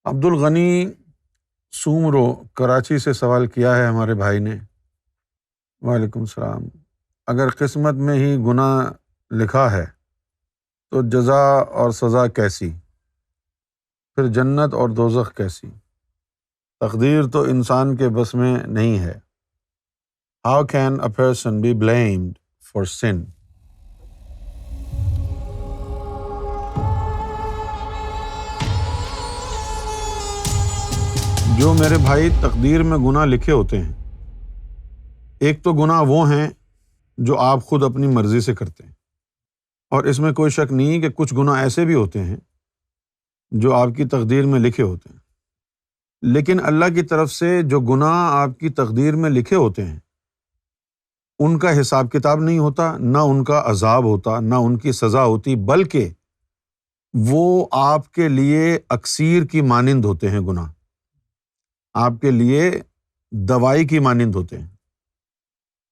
عبد الغنی سومرو کراچی سے سوال کیا ہے ہمارے بھائی نے۔ وعلیکم السلام۔ اگر قسمت میں ہی گناہ لکھا ہے تو جزا اور سزا کیسی؟ پھر جنت اور دوزخ کیسی؟ تقدیر تو انسان کے بس میں نہیں ہے۔ How can a person be blamed for sin؟ جو میرے بھائی تقدیر میں گناہ لکھے ہوتے ہیں، ایک تو گناہ وہ ہیں جو آپ خود اپنی مرضی سے کرتے ہیں، اور اس میں کوئی شک نہیں کہ کچھ گناہ ایسے بھی ہوتے ہیں جو آپ کی تقدیر میں لکھے ہوتے ہیں، لیکن اللہ کی طرف سے جو گناہ آپ کی تقدیر میں لکھے ہوتے ہیں ان کا حساب کتاب نہیں ہوتا، نہ ان کا عذاب ہوتا، نہ ان کی سزا ہوتی، بلکہ وہ آپ کے لیے اکسیر کی مانند ہوتے ہیں۔ گناہ آپ کے لیے دوائی کی مانند ہوتے ہیں،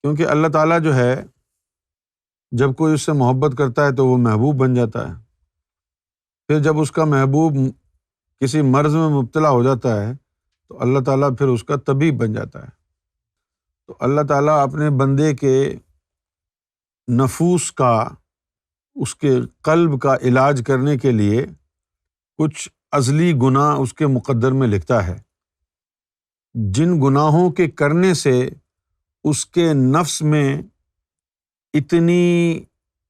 کیونکہ اللہ تعالیٰ جو ہے جب کوئی اس سے محبت کرتا ہے تو وہ محبوب بن جاتا ہے، پھر جب اس کا محبوب کسی مرض میں مبتلا ہو جاتا ہے تو اللہ تعالیٰ پھر اس کا طبیب بن جاتا ہے۔ تو اللہ تعالیٰ اپنے بندے کے نفوس کا، اس کے قلب کا علاج کرنے کے لیے کچھ ازلی گناہ اس کے مقدر میں لکھتا ہے، جن گناہوں کے کرنے سے اس کے نفس میں اتنی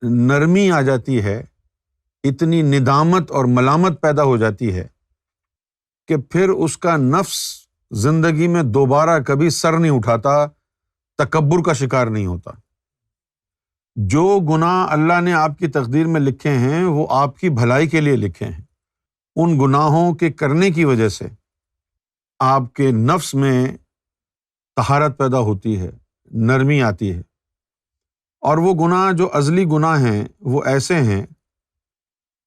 نرمی آ جاتی ہے، اتنی ندامت اور ملامت پیدا ہو جاتی ہے کہ پھر اس کا نفس زندگی میں دوبارہ کبھی سر نہیں اٹھاتا، تکبر کا شکار نہیں ہوتا۔ جو گناہ اللہ نے آپ کی تقدیر میں لکھے ہیں وہ آپ کی بھلائی کے لیے لکھے ہیں، ان گناہوں کے کرنے کی وجہ سے آپ کے نفس میں طہارت پیدا ہوتی ہے، نرمی آتی ہے، اور وہ گناہ جو ازلی گناہ ہیں وہ ایسے ہیں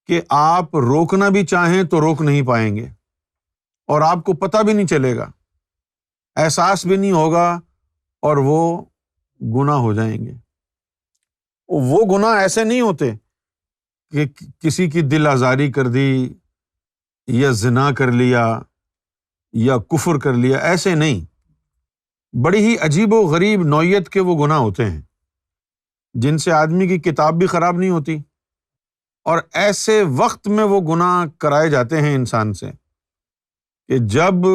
کہ آپ روکنا بھی چاہیں تو روک نہیں پائیں گے، اور آپ کو پتہ بھی نہیں چلے گا، احساس بھی نہیں ہوگا، اور وہ گناہ ہو جائیں گے۔ وہ گناہ ایسے نہیں ہوتے کہ کسی کی دل آزاری کر دی یا زنا کر لیا یا کفر کر لیا، ایسے نہیں، بڑی ہی عجیب و غریب نوعیت کے وہ گناہ ہوتے ہیں جن سے آدمی کی کتاب بھی خراب نہیں ہوتی، اور ایسے وقت میں وہ گناہ کرائے جاتے ہیں انسان سے کہ جب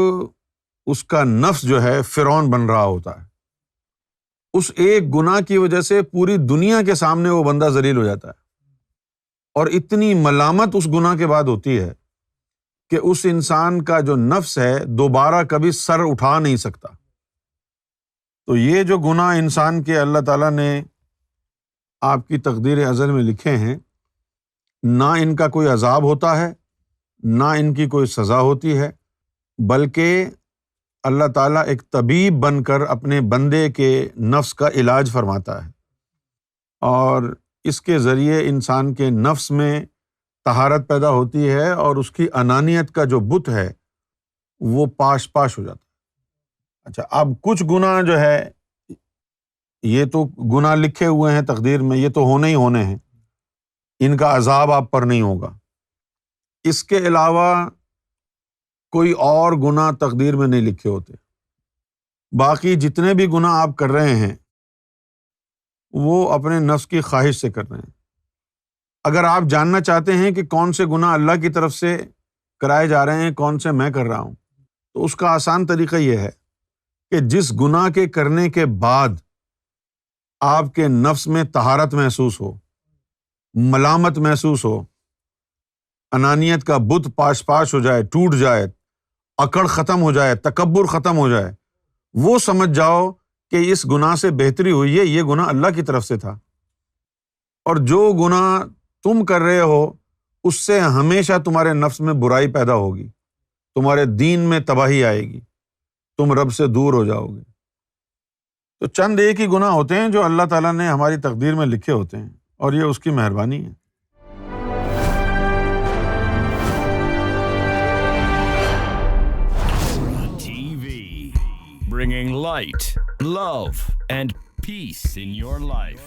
اس کا نفس جو ہے فرعون بن رہا ہوتا ہے۔ اس ایک گناہ کی وجہ سے پوری دنیا کے سامنے وہ بندہ ذلیل ہو جاتا ہے، اور اتنی ملامت اس گناہ کے بعد ہوتی ہے کہ اس انسان کا جو نفس ہے دوبارہ کبھی سر اٹھا نہیں سکتا۔ تو یہ جو گناہ انسان کے اللہ تعالیٰ نے آپ کی تقدیر ازل میں لکھے ہیں، نہ ان کا کوئی عذاب ہوتا ہے، نہ ان کی کوئی سزا ہوتی ہے، بلکہ اللہ تعالیٰ ایک طبیب بن کر اپنے بندے کے نفس کا علاج فرماتا ہے، اور اس کے ذریعے انسان کے نفس میں طہارت پیدا ہوتی ہے، اور اس کی انانیت کا جو بت ہے وہ پاش پاش ہو جاتا ہے۔ اچھا، اب کچھ گناہ جو ہے یہ تو گناہ لکھے ہوئے ہیں تقدیر میں، یہ تو ہونے ہی ہونے ہیں، ان کا عذاب آپ پر نہیں ہوگا۔ اس کے علاوہ کوئی اور گناہ تقدیر میں نہیں لکھے ہوتے۔ باقی جتنے بھی گناہ آپ کر رہے ہیں وہ اپنے نفس کی خواہش سے کر رہے ہیں۔ اگر آپ جاننا چاہتے ہیں کہ کون سے گناہ اللہ کی طرف سے کرائے جا رہے ہیں، کون سے میں کر رہا ہوں، تو اس کا آسان طریقہ یہ ہے کہ جس گناہ کے کرنے کے بعد آپ کے نفس میں طہارت محسوس ہو، ملامت محسوس ہو، انانیت کا بت پاش پاش ہو جائے، ٹوٹ جائے، اکڑ ختم ہو جائے، تکبر ختم ہو جائے، وہ سمجھ جاؤ کہ اس گناہ سے بہتری ہوئی ہے، یہ گناہ اللہ کی طرف سے تھا، اور جو گناہ تم کر رہے ہو اس سے ہمیشہ تمہارے نفس میں برائی پیدا ہوگی، تمہارے دین میں تباہی آئے گی، تم رب سے دور ہو جاؤ گے۔ تو چند ایک ہی گناہ ہوتے ہیں جو اللہ تعالیٰ نے ہماری تقدیر میں لکھے ہوتے ہیں، اور یہ اس کی مہربانی ہے۔ TV, bringing light, love, and peace in your life.